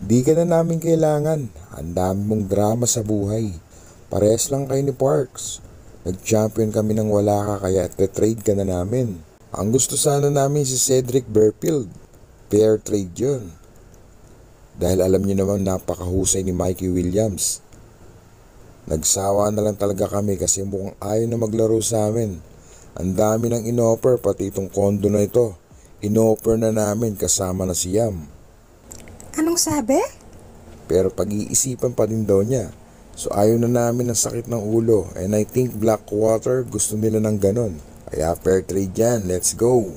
Di ka na namin kailangan. Ang dami mong drama sa buhay. Parehas lang kayo ni Parks. Nag-champion kami nang wala ka kaya trade ka na namin. Ang gusto sana namin si Cedric Berfield. Fair trade yun. Dahil alam niyo naman napakahusay ni Mikey Williams. Nagsawa na lang talaga kami kasi mukhang ayaw na maglaro sa amin. Ang dami ng inoffer pati itong kondo na ito. Inoffer na namin kasama na si Yam. Anong sabi? Pero pag-iisipan pa din daw niya. So ayaw na namin ng sakit ng ulo. And I think Blackwater gusto nila ng ganon. Kaya fair trade yan, let's go.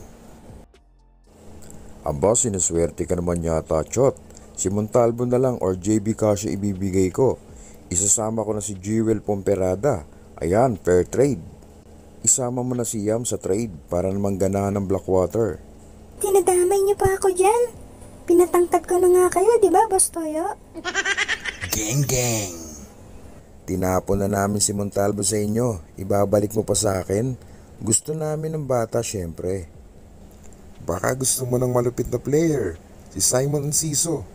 Aba, sinuswerte ka naman yata, Chot. Si Montalvo na lang or JB Casio ibibigay ko. Isasama ko na si Jewel Pomperada. Ayan, fair trade. Isama mo na si Yam sa trade para naman ganahan ng Blackwater. Tinadamay niyo pa ako dyan. Pinatangkad ko na nga kayo, di ba, Boss Toyo? Gang gang. Tinapon na namin si Montalvo sa inyo. Ibabalik mo pa sa akin? Gusto namin ng bata syempre. Baka gusto mo ng malupit na player. Si Simon Enciso.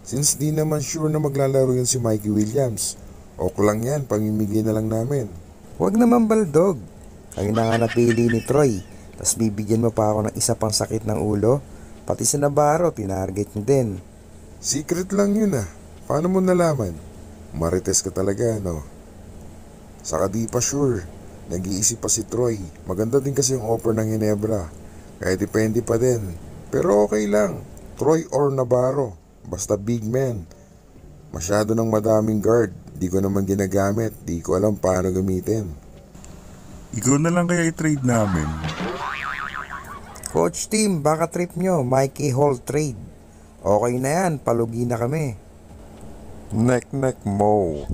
Since di naman sure na maglalaro yun si Mikey Williams. Ok lang yan, pamimigay na lang namin. Huwag naman baldog. Kayo na nga napili ni Troy. Tas bibigyan mo pa ako ng isa pang sakit ng ulo. Pati sa Navarro, tinarget niyo din. Secret lang yun ah. Paano mo nalaman? Marites ka talaga, no? Saka di pa sure. Nag-iisip pa si Troy. Maganda din kasi yung offer ng Ginebra. Kaya depende pa din. Pero okay lang. Troy or Navarro. Basta big man. Masyado ng madaming guard. Di ko naman ginagamit. Di ko alam paano gamitin. Ikaw na lang kaya i-trade namin. Coach team, baka trip nyo. Mikey Hall trade. Okay na yan. Palugi na kami. Nek mo.